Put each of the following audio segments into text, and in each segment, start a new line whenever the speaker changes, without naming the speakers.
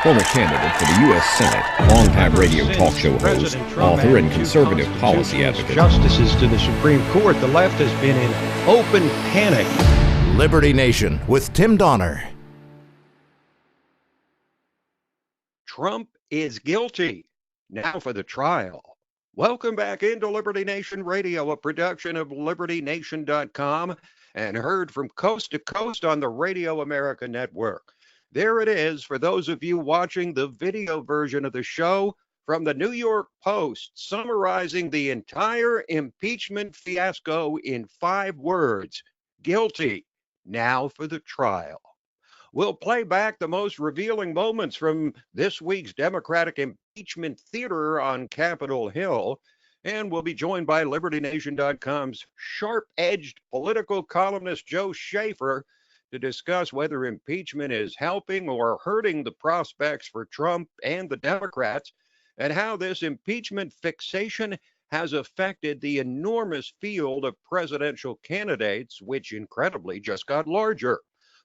former candidate for the U.S. Senate, longtime radio talk show host, author, and conservative policy advocate.
Justices to the Supreme Court, the left has been in open panic.
Liberty Nation with Tim Donner.
Trump is guilty. Now for the trial. Welcome back into Liberty Nation Radio, a production of LibertyNation.com and heard from coast to coast on the Radio America Network. There it is for those of you watching the video version of the show from the New York Post, summarizing the entire impeachment fiasco in 5 words. Guilty. Now for the trial. We'll play back the most revealing moments from this week's Democratic impeachment theater on Capitol Hill, and we'll be joined by LibertyNation.com's sharp-edged political columnist Joe Schaeffer to discuss whether impeachment is helping or hurting the prospects for Trump and the Democrats, and how this impeachment fixation has affected the enormous field of presidential candidates, which incredibly just got larger.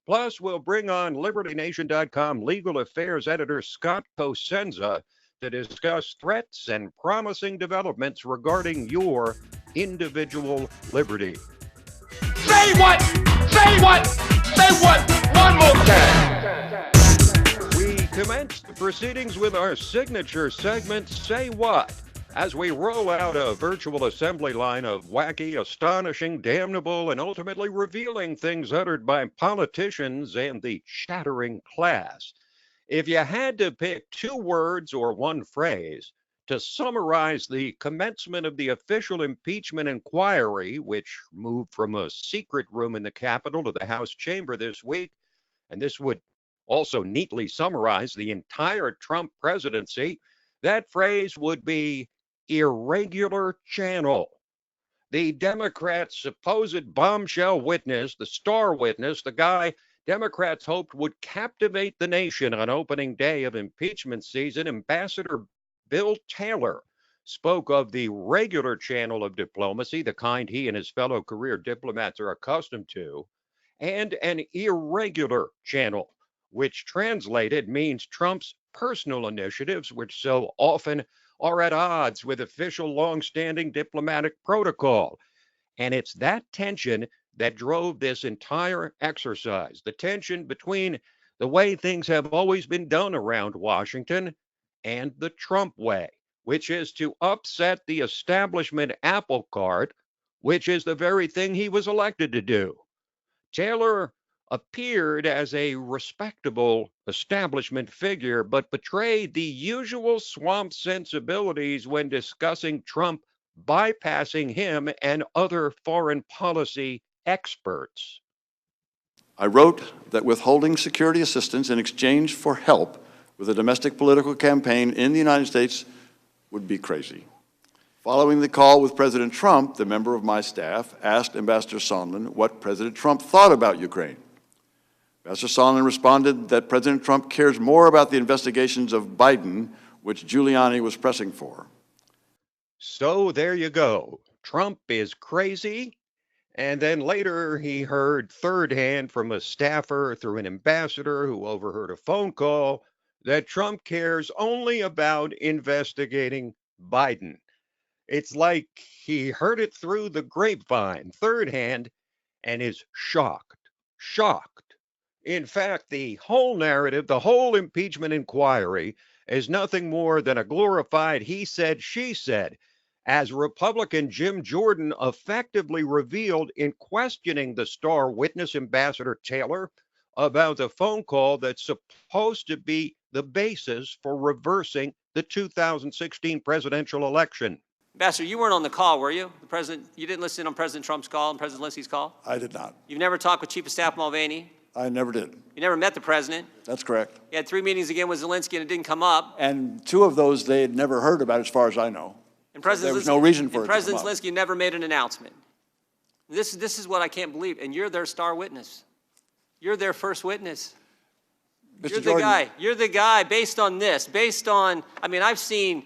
Plus, we'll bring on LibertyNation.com legal affairs editor Scott Cosenza to discuss threats and promising developments regarding your individual liberty.
Say what? Say what? Say what? One more time.
We commence the proceedings with our signature segment, Say What? As we roll out a virtual assembly line of wacky, astonishing, damnable, and ultimately revealing things uttered by politicians and the chattering class. If you had to pick 2 words or 1 phrase to summarize the commencement of the official impeachment inquiry, which moved from a secret room in the Capitol to the House chamber this week, and this would also neatly summarize the entire Trump presidency, that phrase would be irregular channel. The Democrats' supposed bombshell witness, the star witness, the guy Democrats hoped would captivate the nation on opening day of impeachment season, Ambassador Bill Taylor, spoke of the regular channel of diplomacy, the kind he and his fellow career diplomats are accustomed to, and an irregular channel, which translated means Trump's personal initiatives, which so often are at odds with official long-standing diplomatic protocol. And it's that tension that drove this entire exercise, the tension between the way things have always been done around Washington and the Trump way, which is to upset the establishment apple cart, which is the very thing he was elected to do. Taylor appeared as a respectable establishment figure, but betrayed the usual swamp sensibilities when discussing Trump bypassing him and other foreign policy experts.
I wrote that withholding security assistance in exchange for help with a domestic political campaign in the United States would be crazy. Following the call with President Trump, the member of my staff asked Ambassador Sondland what President Trump thought about Ukraine. Ambassador Sondland responded that President Trump cares more about the investigations of Biden, which Giuliani was pressing for.
So there you go. Trump is crazy. And then later he heard third hand from a staffer through an ambassador who overheard a phone call that Trump cares only about investigating Biden. It's like he heard it through the grapevine, third hand, and is shocked. In fact, the whole narrative, the whole impeachment inquiry is nothing more than a glorified he said, she said, as Republican Jim Jordan effectively revealed in questioning the star witness, Ambassador Taylor, about the phone call that's supposed to be the basis for reversing the 2016 presidential election.
Ambassador, you weren't on the call, were you? You didn't listen on President Trump's call and President Zelensky's call?
I did not.
You've never talked with Chief of Staff Mulvaney?
I never did.
You never met the president?
That's correct.
You had 3 meetings again with Zelensky and it didn't come up.
And 2 of those they had never heard about, as far as I know.
And
there was no reason for it to
President
come up.
Zelensky never made an announcement. This is what I can't believe. And you're their star witness. You're their first witness.
Mr.
You're
Jordan,
the guy. You're the guy based on this. Based on, I mean, I've seen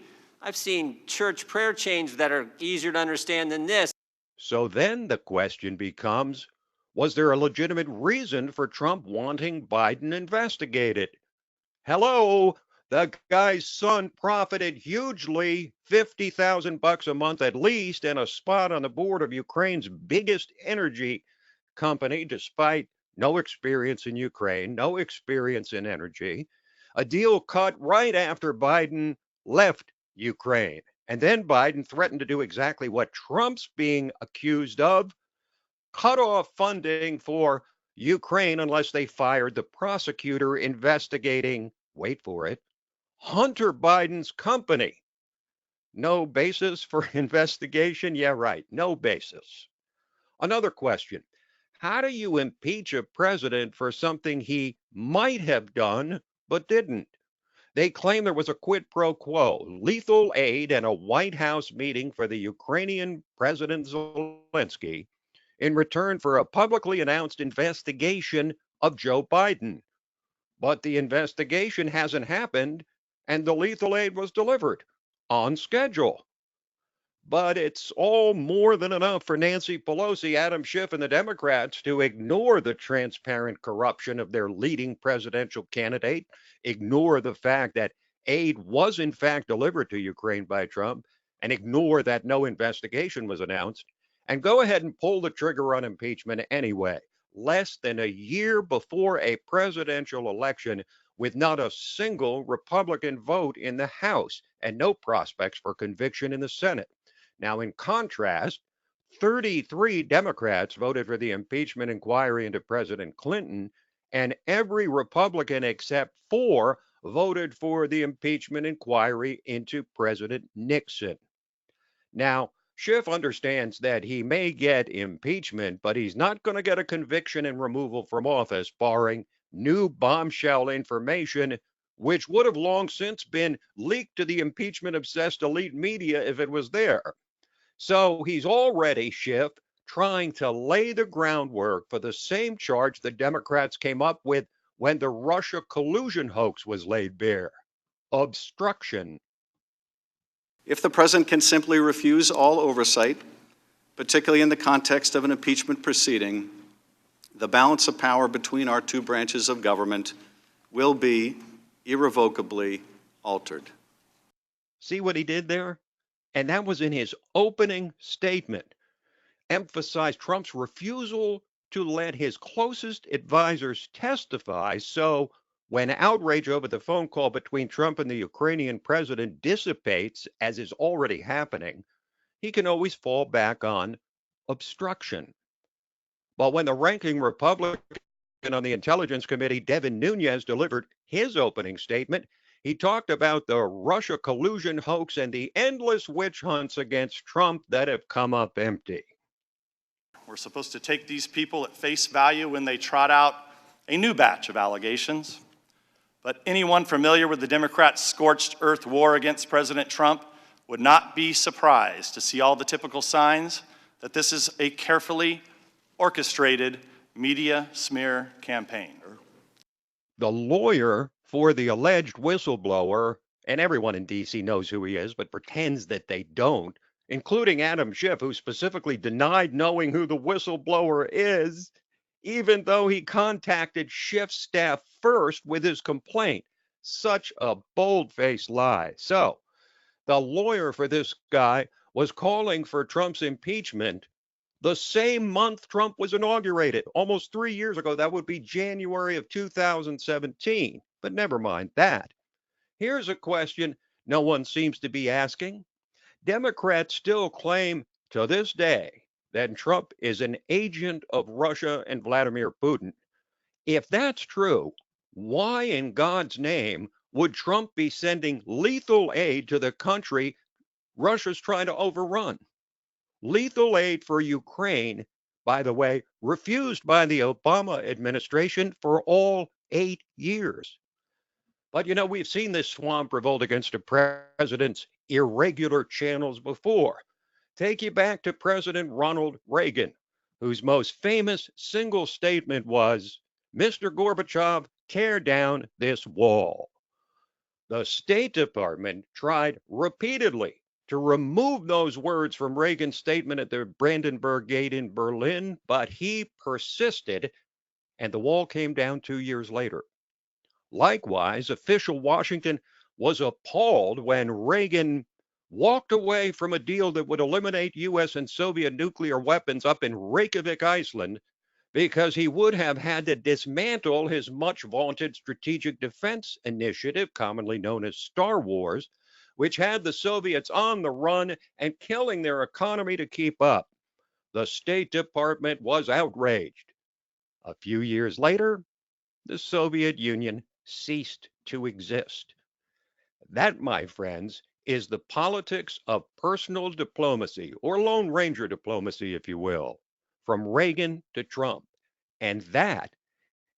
church prayer chains that are easier to understand than this.
So then the question becomes, was there a legitimate reason for Trump wanting Biden investigated? Hello, the guy's son profited hugely, $50,000 a month at least, and a spot on the board of Ukraine's biggest energy company, despite no experience in Ukraine, no experience in energy. A deal cut right after Biden left Ukraine. And then Biden threatened to do exactly what Trump's being accused of, cut off funding for Ukraine unless they fired the prosecutor investigating, wait for it, Hunter Biden's company. No basis for investigation? Yeah, right. No basis. Another question. How do you impeach a president for something he might have done but didn't? They claim there was a quid pro quo, lethal aid, and a White House meeting for the Ukrainian President Zelensky in return for a publicly announced investigation of Joe Biden. But the investigation hasn't happened, and the lethal aid was delivered on schedule. But it's all more than enough for Nancy Pelosi, Adam Schiff, and the Democrats to ignore the transparent corruption of their leading presidential candidate, ignore the fact that aid was in fact delivered to Ukraine by Trump, and ignore that no investigation was announced, and go ahead and pull the trigger on impeachment anyway, less than a year before a presidential election with not a single Republican vote in the House and no prospects for conviction in the Senate. Now, in contrast, 33 Democrats voted for the impeachment inquiry into President Clinton, and every Republican except 4 voted for the impeachment inquiry into President Nixon. Now, Schiff understands that he may get impeachment, but he's not going to get a conviction and removal from office, barring new bombshell information, which would have long since been leaked to the impeachment obsessed elite media if it was there. So he's already, Schiff, trying to lay the groundwork for the same charge the Democrats came up with when the Russia collusion hoax was laid bare: obstruction.
If the president can simply refuse all oversight, particularly in the context of an impeachment proceeding, the balance of power between our two branches of government will be irrevocably altered.
See what he did there? And that was in his opening statement, emphasized Trump's refusal to let his closest advisors testify. So when outrage over the phone call between Trump and the Ukrainian president dissipates, as is already happening, he can always fall back on obstruction. But when the ranking Republican on the Intelligence Committee, Devin Nunes, delivered his opening statement, he talked about the Russia collusion hoax and the endless witch hunts against Trump that have come up empty.
We're supposed to take these people at face value when they trot out a new batch of allegations. But anyone familiar with the Democrats' scorched earth war against President Trump would not be surprised to see all the typical signs that this is a carefully orchestrated media smear campaign.
The lawyer for the alleged whistleblower, and everyone in D.C. knows who he is, but pretends that they don't, including Adam Schiff, who specifically denied knowing who the whistleblower is, even though he contacted Schiff's staff first with his complaint. Such a bold-faced lie. So, the lawyer for this guy was calling for Trump's impeachment the same month Trump was inaugurated, almost 3 years ago. That would be January of 2017. But never mind that. Here's a question no one seems to be asking. Democrats still claim to this day that Trump is an agent of Russia and Vladimir Putin. If that's true, why in God's name would Trump be sending lethal aid to the country Russia's trying to overrun? Lethal aid for Ukraine, by the way, refused by the Obama administration for all 8 years. But you know, we've seen this swamp revolt against a president's irregular channels before. Take you back to President Ronald Reagan, whose most famous single statement was, "Mr. Gorbachev, tear down this wall." The State Department tried repeatedly to remove those words from Reagan's statement at the Brandenburg Gate in Berlin, but he persisted, and the wall came down 2 years later. Likewise, official Washington was appalled when Reagan walked away from a deal that would eliminate U.S. and Soviet nuclear weapons up in Reykjavik, Iceland, because he would have had to dismantle his much vaunted Strategic Defense Initiative, commonly known as Star Wars, which had the Soviets on the run and killing their economy to keep up. The State Department was outraged. A few years later, the Soviet Union ceased to exist. That, my friends, is the politics of personal diplomacy, or Lone Ranger diplomacy, if you will, from Reagan to Trump. And that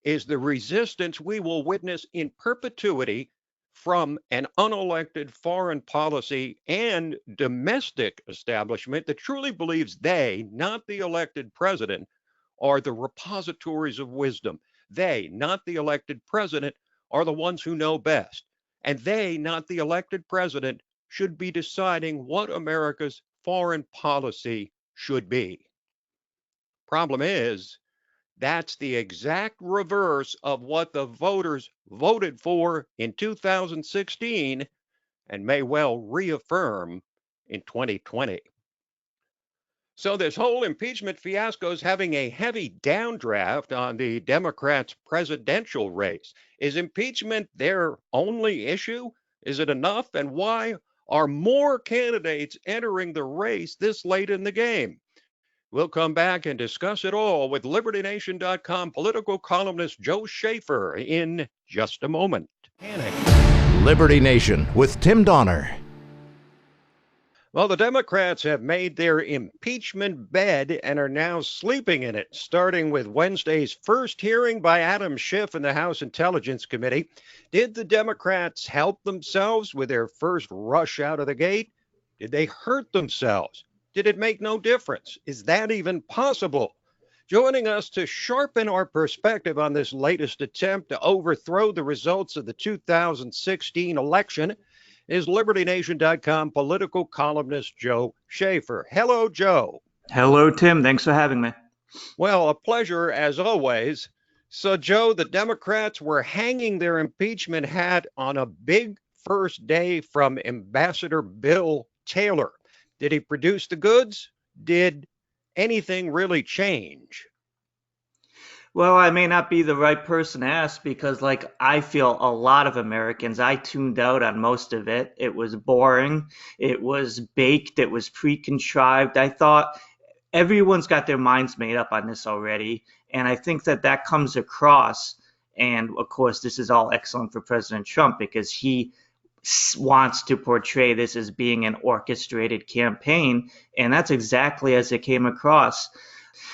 is the resistance we will witness in perpetuity from an unelected foreign policy and domestic establishment that truly believes they, not the elected president, are the repositories of wisdom. They, not the elected president, are the ones who know best. And they, not the elected president, should be deciding what America's foreign policy should be. Problem is, that's the exact reverse of what the voters voted for in 2016 and may well reaffirm in 2020. So this whole impeachment fiasco is having a heavy downdraft on the Democrats' presidential race. Is impeachment their only issue? Is it enough? And why are more candidates entering the race this late in the game? We'll come back and discuss it all with LibertyNation.com political columnist Joe Schaeffer in just a moment.
Liberty Nation with Tim Donner.
Well, the Democrats have made their impeachment bed and are now sleeping in it, starting with Wednesday's first hearing by Adam Schiff in the House Intelligence Committee. Did the Democrats help themselves with their first rush out of the gate? Did they hurt themselves? Did it make no difference? Is that even possible? Joining us to sharpen our perspective on this latest attempt to overthrow the results of the 2016 election is LibertyNation.com political columnist Joe Schaeffer. Hello, Joe.
Hello, Tim. Thanks for having me.
Well, a pleasure as always. So, Joe, the Democrats were hanging their impeachment hat on a big first day from Ambassador Bill Taylor. Did he produce the goods? Did anything really change?
Well, I may not be the right person to ask because, I feel a lot of Americans, I tuned out on most of it. It was boring. It was baked. It was pre-contrived. I thought everyone's got their minds made up on this already. And I think that comes across. And, of course, this is all excellent for President Trump because he wants to portray this as being an orchestrated campaign. And that's exactly as it came across.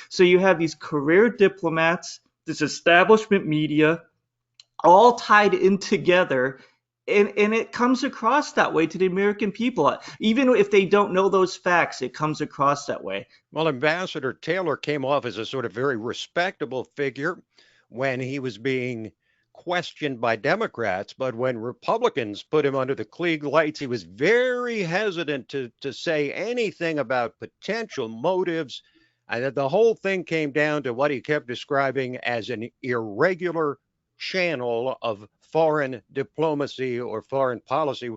So you have these career diplomats, this establishment media, all tied in together, and it comes across that way to the American people. Even if they don't know those facts, it comes across that way.
Well, Ambassador Taylor came off as a sort of very respectable figure when he was being questioned by Democrats, but when Republicans put him under the Klieg lights, he was very hesitant to say anything about potential motives. And the whole thing came down to what he kept describing as an irregular channel of foreign diplomacy or foreign policy.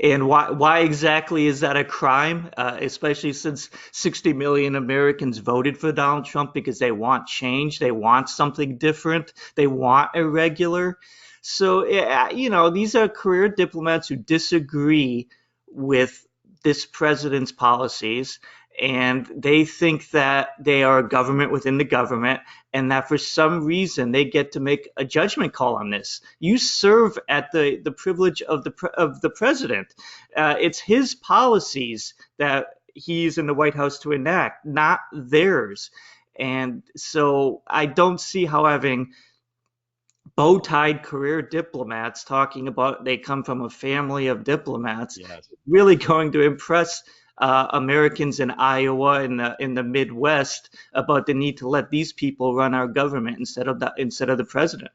And why exactly is that a crime? Especially since 60 million Americans voted for Donald Trump because they want change. They want something different. They want irregular. So, these are career diplomats who disagree with this president's policies. And they think that they are a government within the government and that for some reason they get to make a judgment call on this. You serve at the privilege of the president. It's his policies that he's in the White House to enact, not theirs. And so I don't see how having bow-tied career diplomats talking about they come from a family of diplomats really going to impress Americans in Iowa in the Midwest about the need to let these people run our government instead of the president.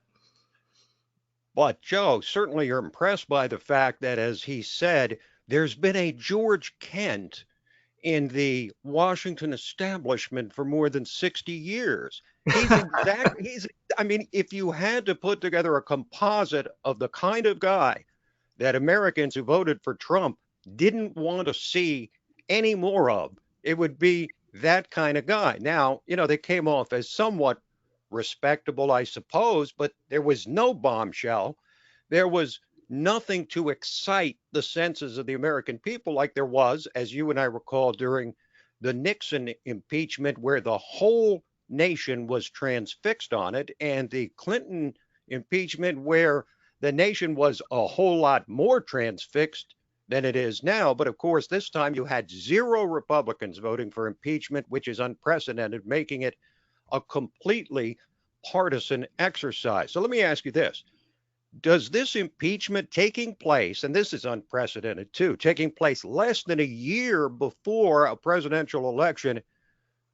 But Joe, certainly you're impressed by the fact that, as he said, there's been a George Kent in the Washington establishment for more than 60 years. I mean, if you had to put together a composite of the kind of guy that Americans who voted for Trump didn't want to see any more of, it would be that kind of guy. Now, they came off as somewhat respectable, I suppose, but there was no bombshell. There was nothing to excite the senses of the American people like there was, as you and I recall, during the Nixon impeachment, where the whole nation was transfixed on it, and the Clinton impeachment, where the nation was a whole lot more transfixed than it is now. But of course, this time you had 0 Republicans voting for impeachment, which is unprecedented, making it a completely partisan exercise. So let me ask you this. Does this impeachment taking place, and this is unprecedented too, taking place less than a year before a presidential election,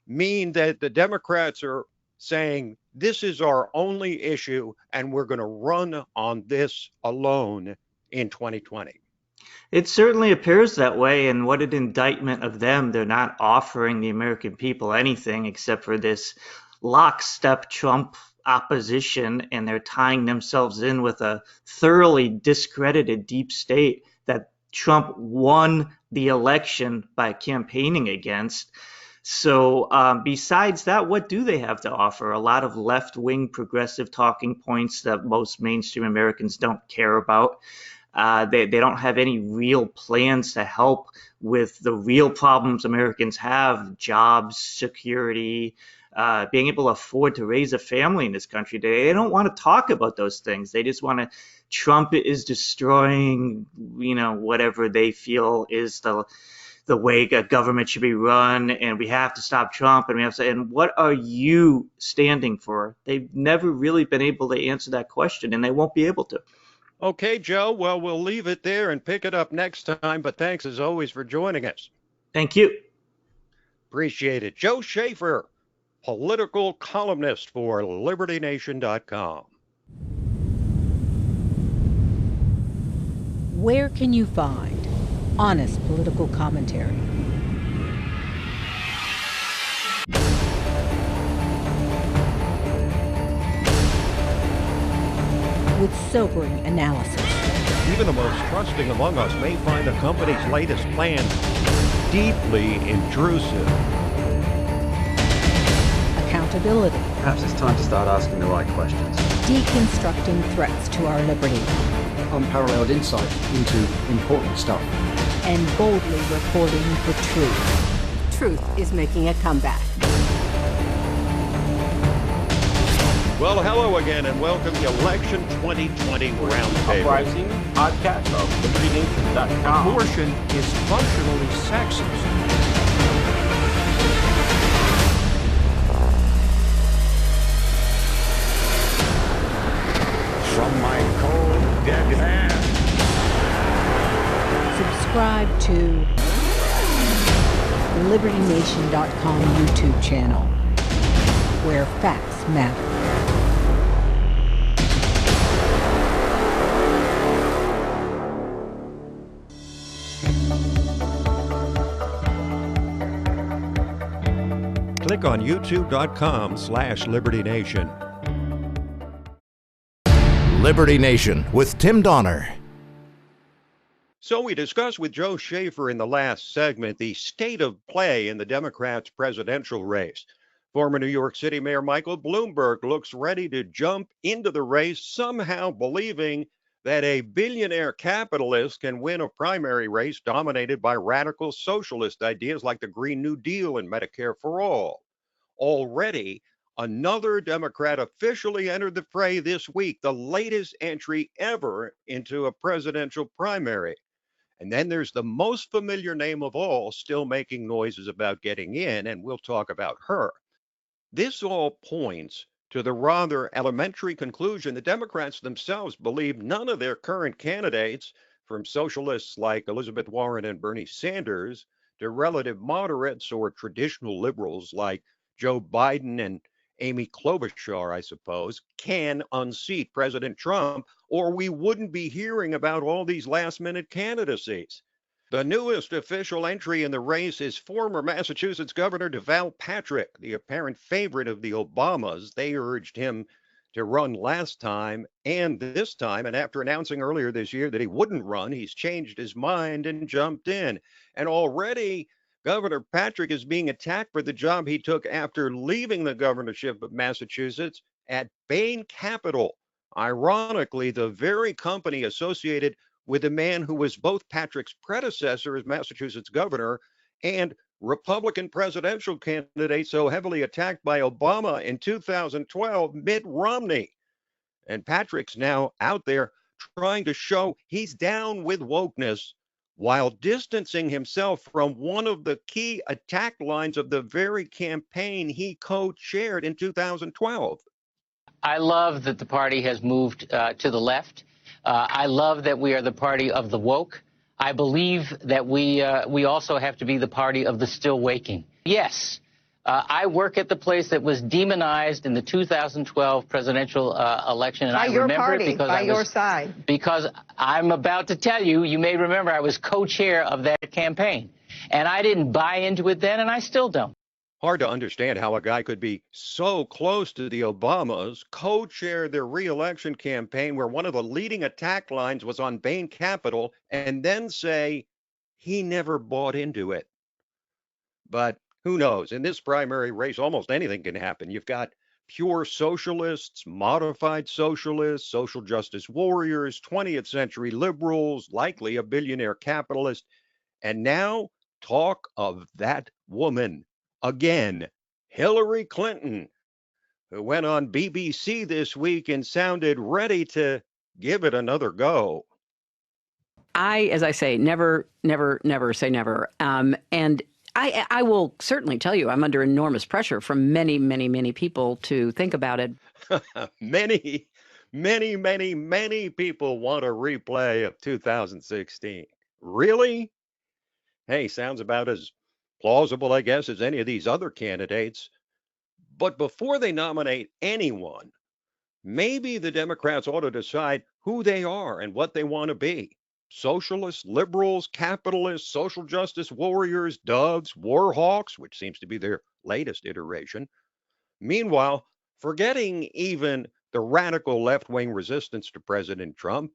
mean that the Democrats are saying this is our only issue and we're going to run on this alone in 2020?
It certainly appears that way, and what an indictment of them. They're not offering the American people anything except for this lockstep Trump opposition, and they're tying themselves in with a thoroughly discredited deep state that Trump won the election by campaigning against. So besides that, what do they have to offer? A lot of left-wing progressive talking points that most mainstream Americans don't care about. They don't have any real plans to help with the real problems Americans have: jobs, security, being able to afford to raise a family in this country today. They don't want to talk about those things. They just want to. Trump is destroying, whatever they feel is the way a government should be run, and we have to stop Trump, and we have to. And what are you standing for? They've never really been able to answer that question, and they won't be able to.
Okay, Joe. Well, we'll leave it there and pick it up next time. But thanks as always for joining us.
Thank you.
Appreciate it. Joe Schaeffer, political columnist for LibertyNation.com.
Where can you find honest political commentary? With sobering analysis.
Even the most trusting among us may find a company's latest plans deeply intrusive.
Accountability.
Perhaps it's time to start asking the right questions.
Deconstructing threats to our liberty.
Unparalleled insight into important stuff.
And boldly reporting the truth. Truth is making a comeback.
Well, hello again, and welcome to Election 2020 Roundtable.
Uprising podcast of LibertyNation.com.
Abortion is functionally sexist.
From my cold, dead hand.
Subscribe to LibertyNation.com YouTube channel, where facts matter.
Click on youtube.com/LibertyNation.
Liberty Nation with Tim Donner.
So we discussed with Joe Schaeffer in the last segment the state of play in the Democrats' presidential race. Former New York City Mayor Michael Bloomberg looks ready to jump into the race, somehow believing that a billionaire capitalist can win a primary race dominated by radical socialist ideas like the Green New Deal and Medicare for All. Already, another Democrat officially entered the fray this week, the latest entry ever into a presidential primary. And then there's the most familiar name of all still making noises about getting in, and we'll talk about her. This all points to the rather elementary conclusion the Democrats themselves believe none of their current candidates, from socialists like Elizabeth Warren and Bernie Sanders to relative moderates or traditional liberals like Joe Biden and Amy Klobuchar, I suppose, can unseat President Trump, or we wouldn't be hearing about all these last-minute candidacies. The newest official entry in the race is former Massachusetts Governor Deval Patrick, the apparent favorite of the Obamas. They urged him to run last time and this time. And after announcing earlier this year that he wouldn't run, he's changed his mind and jumped in. And already, Governor Patrick is being attacked for the job he took after leaving the governorship of Massachusetts at Bain Capital. Ironically, the very company associated with a man who was both Patrick's predecessor as Massachusetts governor and Republican presidential candidate so heavily attacked by Obama in 2012, Mitt Romney. And Patrick's now out there trying to show he's down with wokeness while distancing himself from one of the key attack lines of the very campaign he co-chaired in 2012.
I love that the party has moved to the left. I love that we are the party of the woke. I believe that we also have to be the party of the still waking. Yes, I work at the place that was demonized in the 2012 presidential election. And
by
I
your
remember
party,
it because
by your side.
Because I'm about to tell you, you may remember I was co-chair of that campaign. And I didn't buy into it then, and I still don't.
Hard to understand how a guy could be so close to the Obamas, co-chair their re-election campaign where one of the leading attack lines was on Bain Capital, and then say he never bought into it. But who knows? In this primary race, almost anything can happen. You've got pure socialists, modified socialists, social justice warriors, 20th century liberals, likely a billionaire capitalist, and now talk of that woman. Again, Hillary Clinton, who went on BBC this week and sounded ready to give it another go.
As I say, never say never. And I will certainly tell you, I'm under enormous pressure from many, many, many people to think about it.
Many people want a replay of 2016. Really? Hey, sounds about as plausible, I guess, as any of these other candidates. But before they nominate anyone, maybe the Democrats ought to decide who they are and what they want to be. Socialists, liberals, capitalists, social justice warriors, doves, war hawks, which seems to be their latest iteration. Meanwhile, forgetting even the radical left-wing resistance to President Trump,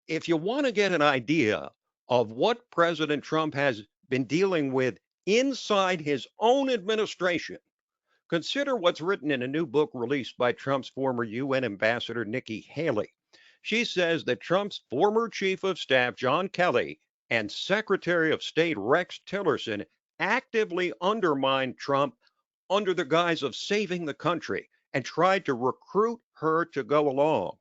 if you want to get an idea of what President Trump has been dealing with inside his own administration, consider what's written in a new book released by Trump's former UN ambassador, Nikki Haley. She says that Trump's former chief of staff, John Kelly, and Secretary of State Rex Tillerson actively undermined Trump under the guise of saving the country and tried to recruit her to go along.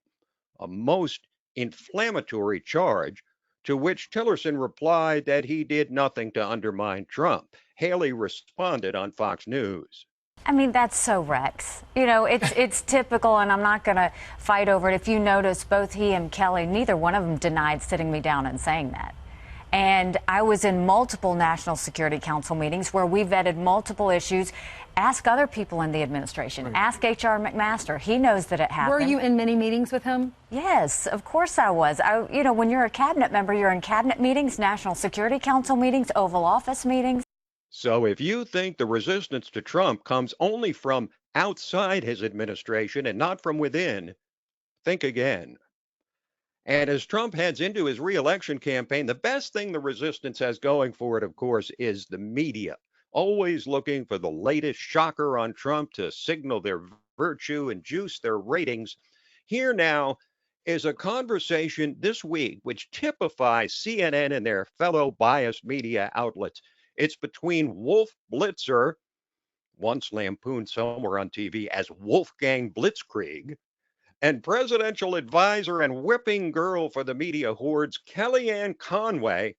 A most inflammatory charge, to which Tillerson replied that he did nothing to undermine Trump. Haley responded on Fox News.
I mean, that's so Rex. You know, it's typical, and I'm not going to fight over it. If you notice, both he and Kelly, neither one of them denied sitting me down and saying that. And I was in multiple National Security Council meetings where we vetted multiple issues. Ask other people in the administration. Right. Ask H.R. McMaster. He knows that it happened.
Were you in many meetings with him?
Yes, of course I was. You know, when you're a cabinet member, you're in cabinet meetings, National Security Council meetings, Oval Office meetings.
So if you think the resistance to Trump comes only from outside his administration and not from within, think again. And as Trump heads into his re-election campaign, the best thing the resistance has going for it, of course, is the media, always looking for the latest shocker on Trump to signal their virtue and juice their ratings. Here now is a conversation this week which typifies CNN and their fellow biased media outlets. It's between Wolf Blitzer, once lampooned somewhere on TV as Wolfgang Blitzkrieg, and presidential advisor and whipping girl for the media hordes, Kellyanne Conway,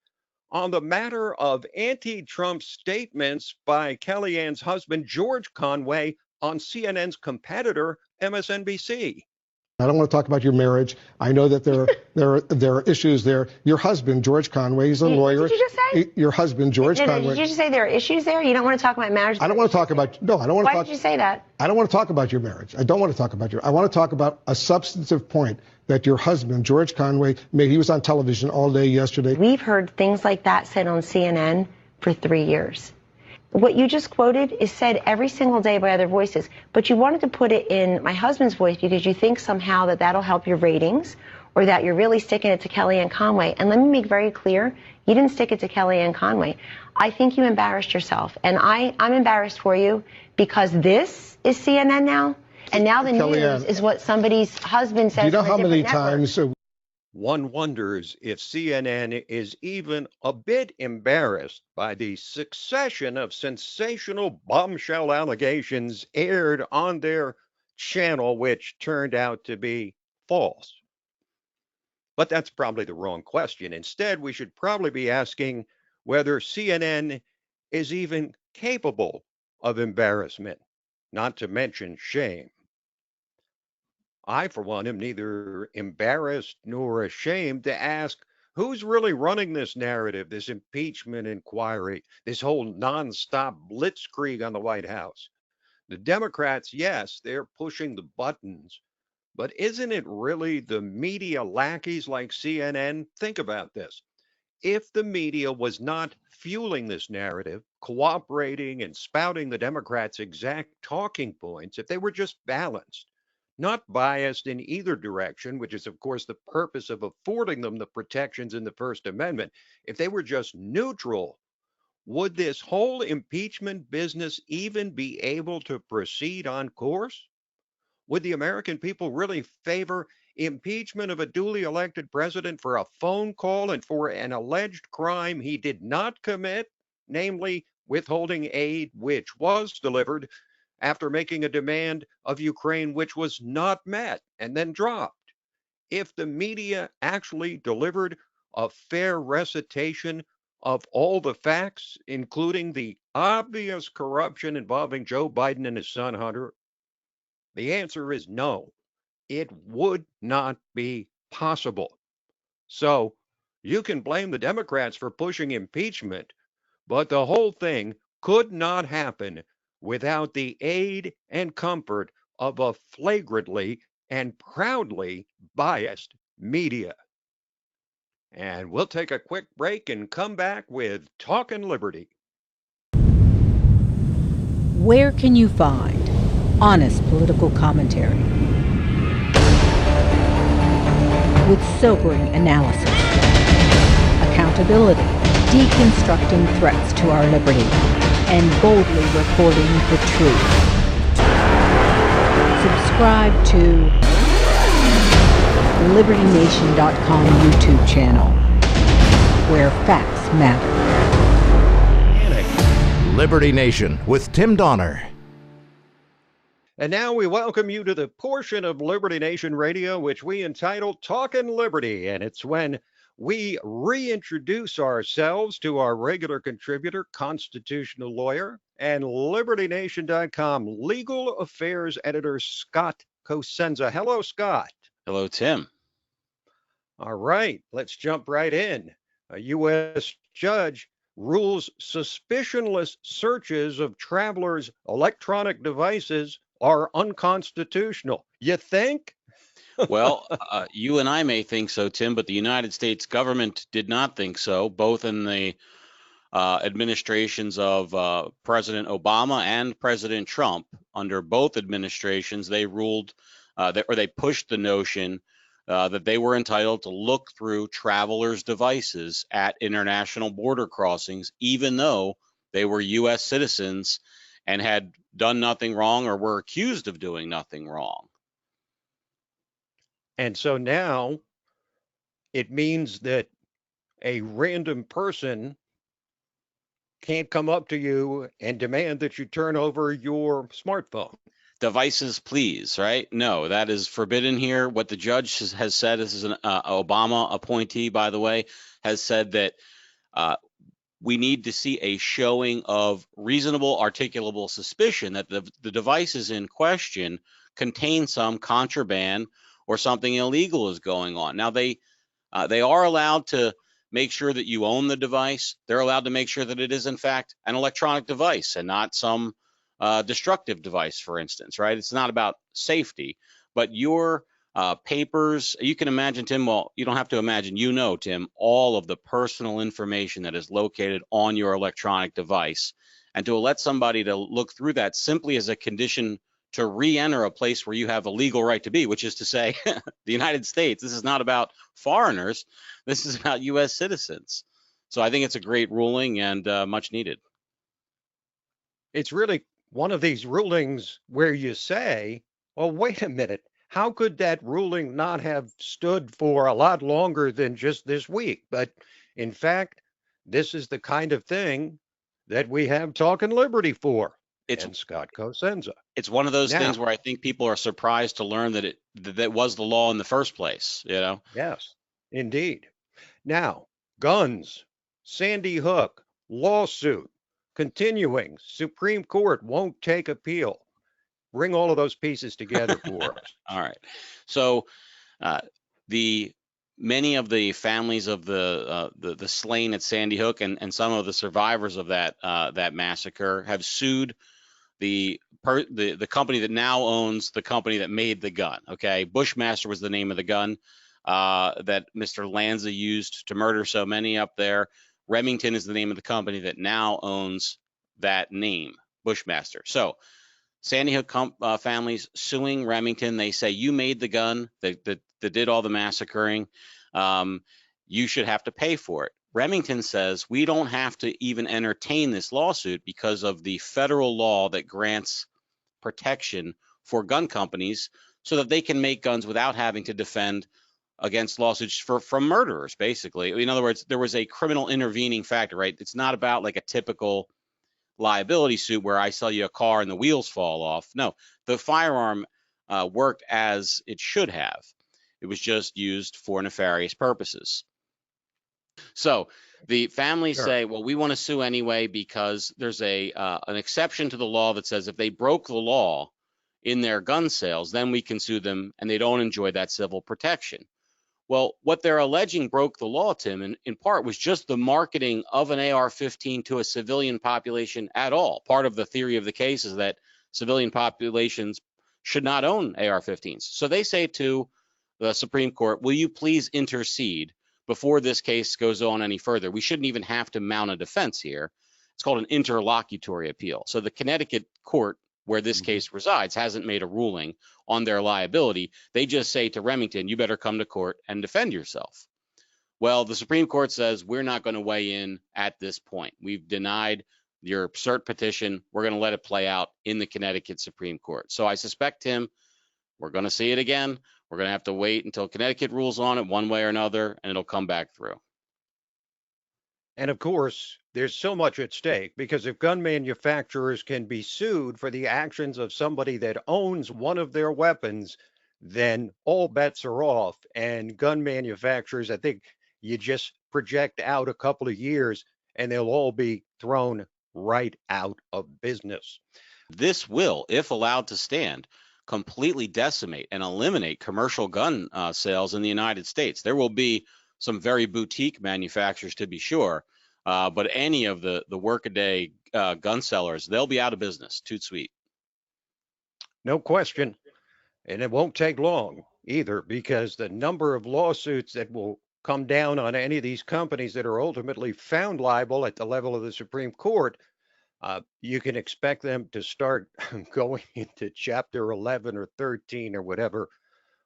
on the matter of anti-Trump statements by Kellyanne's husband, George Conway, on CNN's competitor, MSNBC.
I don't want to talk about your marriage. I know that there are issues there. Your husband, George Conway, he's a lawyer.
What did you just say?
Your husband, George Conway.
Did you just say there are issues there? You don't want to talk about marriage?
I don't want to talk about. No, I don't want to talk.
Why did you say that?
I don't want to talk about your marriage. I don't want to talk about I want to talk about a substantive point that your husband, George Conway, made. He was on television all day yesterday.
We've heard things like that said on CNN for 3 years. What you just quoted is said every single day by other voices, but you wanted to put it in my husband's voice because you think somehow that that'll help your ratings or that you're really sticking it to Kellyanne Conway. And let me make very clear, you didn't stick it to Kellyanne Conway. I think you embarrassed yourself, and I'm embarrassed for you because this is CNN now, and now the news is what somebody's husband says.
Do you know
on a
how many
different network.
times?
One wonders if CNN is even a bit embarrassed by the succession of sensational bombshell allegations aired on their channel, which turned out to be false. But that's probably the wrong question. Instead, we should probably be asking whether CNN is even capable of embarrassment, not to mention shame. I, for one, am neither embarrassed nor ashamed to ask who's really running this narrative, this impeachment inquiry, this whole nonstop blitzkrieg on the White House. The Democrats, yes, they're pushing the buttons, but isn't it really the media lackeys like CNN? Think about this. If the media was not fueling this narrative, cooperating and spouting the Democrats' exact talking points, if they were just balanced, not biased in either direction, which is, of course, the purpose of affording them the protections in the First Amendment, if they were just neutral, would this whole impeachment business even be able to proceed on course? Would the American people really favor impeachment of a duly elected president for a phone call and for an alleged crime he did not commit, namely withholding aid which was delivered after making a demand of Ukraine which was not met and then dropped? If the media actually delivered a fair recitation of all the facts, including the obvious corruption involving Joe Biden and his son Hunter, the answer is no. It would not be possible. So you can blame the Democrats for pushing impeachment, but the whole thing could not happen without the aid and comfort of a flagrantly and proudly biased media. And we'll take a quick break and come back with Talkin' Liberty.
Where can you find honest political commentary with sobering analysis, accountability, deconstructing threats to our liberty, and boldly reporting the truth? Subscribe to LibertyNation.com YouTube channel, where facts matter.
Liberty Nation with Tim Donner.
And now we welcome you to the portion of Liberty Nation Radio which we entitle Talkin' Liberty, and it's when we reintroduce ourselves to our regular contributor, constitutional lawyer, and LibertyNation.com legal affairs editor Scott Cosenza. Hello, Scott.
Hello, Tim.
All right, let's jump right in. A U.S. judge rules suspicionless searches of travelers' electronic devices are unconstitutional. You think?
Well, you and I may think so, Tim, but the United States government did not think so, both in the administrations of President Obama and President Trump. Under both administrations, they ruled they pushed the notion that they were entitled to look through travelers' devices at international border crossings, even though they were U.S. citizens and had done nothing wrong or were accused of doing nothing wrong.
And so now it means that a random person can't come up to you and demand that you turn over your smartphone.
Devices, please, right? No, that is forbidden here. What the judge has said, this is an Obama appointee, by the way, has said that we need to see a showing of reasonable articulable suspicion that the devices in question contain some contraband or something illegal is going on. Now, they are allowed to make sure that you own the device. They're allowed to make sure that it is, in fact, an electronic device and not some destructive device, for instance, right? It's not about safety, but your papers, you can imagine, Tim, well, you don't have to imagine, you know, Tim, all of the personal information that is located on your electronic device. And to let somebody to look through that simply as a condition to re-enter a place where you have a legal right to be, which is to say the United States. This is not about foreigners. This is about U.S. citizens. So I think it's a great ruling and much needed.
It's really one of these rulings where you say, well, wait a minute. How could that ruling not have stood for a lot longer than just this week? But in fact, this is the kind of thing that we have Talking Liberty for. And Scott Cosenza.
It's one of those things where I think people are surprised to learn that that was the law in the first place, you know?
Yes, indeed. Now, guns, Sandy Hook, lawsuit, continuing, Supreme Court won't take appeal. Bring all of those pieces together for us.
All right. So many of the families of the slain at Sandy Hook and some of the survivors of that massacre have sued the company that now owns the company that made the gun. Okay, Bushmaster was the name of the gun that Mr. Lanza used to murder so many up there. Remington is the name of the company that now owns that name, Bushmaster. So Sandy Hook families suing Remington. They say, you made the gun that did all the massacring. You should have to pay for it. Remington says, we don't have to even entertain this lawsuit because of the federal law that grants protection for gun companies so that they can make guns without having to defend against lawsuits from murderers, basically. In other words, there was a criminal intervening factor, right? It's not about like a typical liability suit where I sell you a car and the wheels fall off. No, the firearm worked as it should have. It was just used for nefarious purposes. So the families say, well, we want to sue anyway because there's an exception to the law that says if they broke the law in their gun sales, then we can sue them and they don't enjoy that civil protection. Well, what they're alleging broke the law, Tim, in part was just the marketing of an AR-15 to a civilian population at all. Part of the theory of the case is that civilian populations should not own AR-15s. So they say to the Supreme Court, will you please intercede before this case goes on any further? We shouldn't even have to mount a defense here. It's called an interlocutory appeal. So the Connecticut court where this case resides hasn't made a ruling on their liability. They just say to Remington, you better come to court and defend yourself. Well, the Supreme Court says we're not going to weigh in at this point. We've denied your cert petition. We're going to let it play out in the Connecticut Supreme Court. So I suspect, Tim, we're going to see it again. We're going to have to wait until Connecticut rules on it one way or another, and it'll come back through.
And of course, there's so much at stake because if gun manufacturers can be sued for the actions of somebody that owns one of their weapons, then all bets are off. And gun manufacturers, I think you just project out a couple of years and they'll all be thrown right out of business.
This will, if allowed to stand, completely decimate and eliminate commercial gun sales in the United States. There will be some very boutique manufacturers, to be sure, but any of the workaday gun sellers, they'll be out of business. Toot sweet.
No question. And it won't take long either, because the number of lawsuits that will come down on any of these companies that are ultimately found liable at the level of the Supreme Court, you can expect them to start going into Chapter 11 or 13 or whatever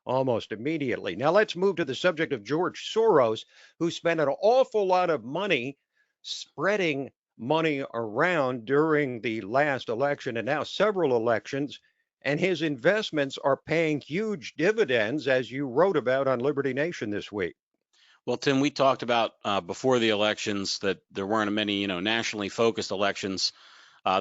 almost immediately. Now let's move to the subject of George Soros, who spent an awful lot of money spreading money around during the last election and now several elections, and his investments are paying huge dividends, as you wrote about on Liberty Nation this week.
Well, Tim, we talked about before the elections that there weren't many, nationally focused elections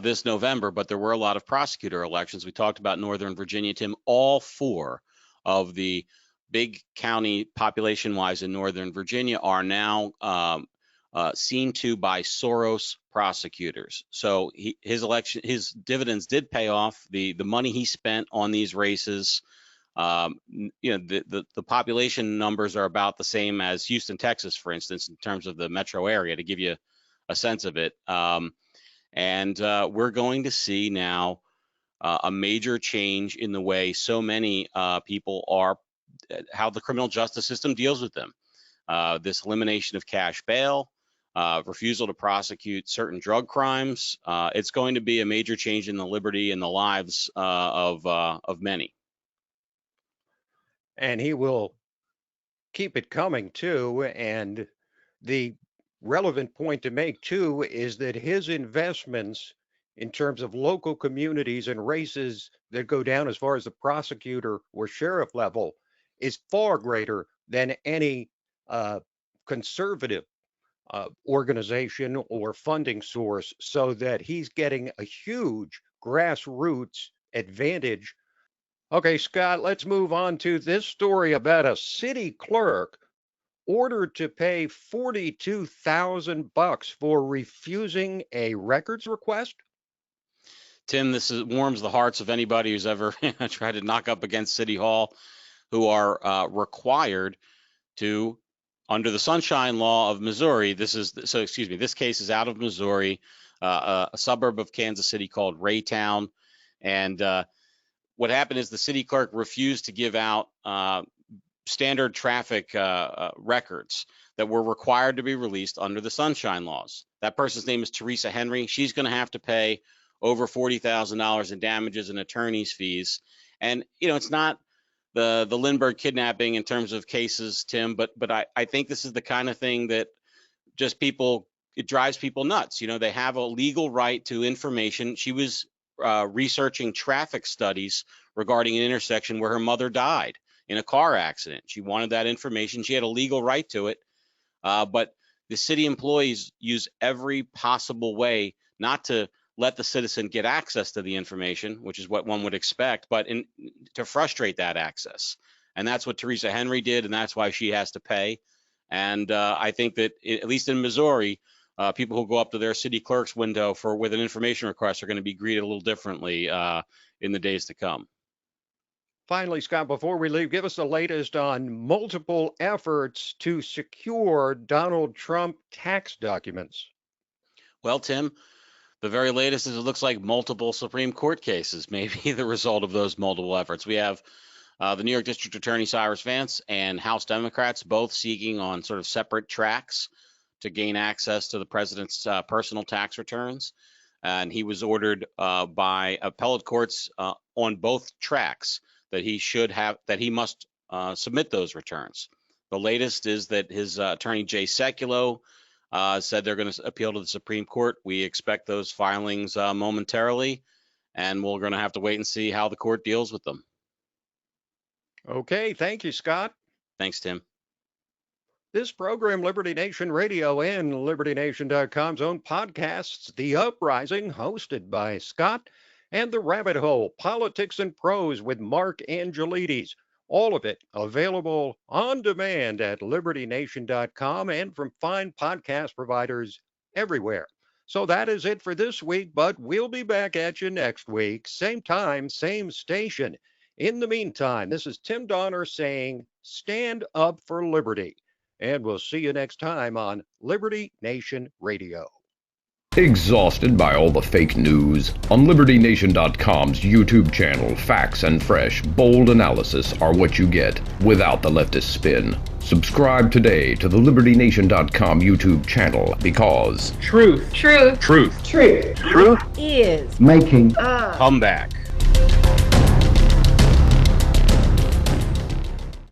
this November, but there were a lot of prosecutor elections. We talked about Northern Virginia, Tim. All four of the big county population-wise in Northern Virginia are now seen to by Soros prosecutors. So his dividends did pay off. The money he spent on these races The population numbers are about the same as Houston, Texas, for instance, in terms of the metro area, to give you a sense of it. And we're going to see now a major change in the way so many people are, how the criminal justice system deals with them. This elimination of cash bail, refusal to prosecute certain drug crimes. It's going to be a major change in the liberty and the lives of many.
And he will keep it coming too. And the relevant point to make too is that his investments in terms of local communities and races that go down as far as the prosecutor or sheriff level is far greater than any conservative organization or funding source, so that he's getting a huge grassroots advantage. Okay, Scott, let's move on to this story about a city clerk ordered to pay $42,000 for refusing a records request.
Tim, this warms the hearts of anybody who's ever tried to knock up against City Hall, who are required to, under the Sunshine Law of Missouri. This case is out of Missouri, a suburb of Kansas City called Raytown. And what happened is the city clerk refused to give out standard traffic records that were required to be released under the Sunshine Laws. That person's name is Teresa Henry. She's going to have to pay over $40,000 in damages and attorney's fees. And, it's not the Lindbergh kidnapping in terms of cases, Tim, but I think this is the kind of thing that just it drives people nuts. They have a legal right to information. She was researching traffic studies regarding an intersection where her mother died in a car accident. She wanted that information. She had a legal right to it. But the city employees use every possible way not to let the citizen get access to the information, which is what one would expect, but to frustrate that access. And that's what Teresa Henry did, and that's why she has to pay. And I think that, at least in Missouri, people who go up to their city clerk's window with an information request are going to be greeted a little differently in the days to come.
Finally, Scott, before we leave, give us the latest on multiple efforts to secure Donald Trump tax documents.
Well, Tim, the very latest is it looks like multiple Supreme Court cases may be the result of those multiple efforts. We have the New York District Attorney Cyrus Vance and House Democrats both seeking on sort of separate tracks to gain access to the president's personal tax returns. And he was ordered by appellate courts on both tracks that he must submit those returns. The latest is that his attorney, Jay Sekulow, said they're going to appeal to the Supreme Court. We expect those filings momentarily, and we're going to have to wait and see how the court deals with them.
Okay, thank you, Scott.
Thanks, Tim.
This program, Liberty Nation Radio and LibertyNation.com's own podcasts, The Uprising, hosted by Scott, and The Rabbit Hole, Politics and Prose with Mark Angelides. All of it available on demand at LibertyNation.com and from fine podcast providers everywhere. So that is it for this week, but we'll be back at you next week. Same time, same station. In the meantime, this is Tim Donner saying, stand up for liberty. And we'll see you next time on Liberty Nation Radio.
Exhausted by all the fake news? On LibertyNation.com's YouTube channel, facts and fresh, bold analysis are what you get without the leftist spin. Subscribe today to the LibertyNation.com YouTube channel because
truth
is
making a comeback.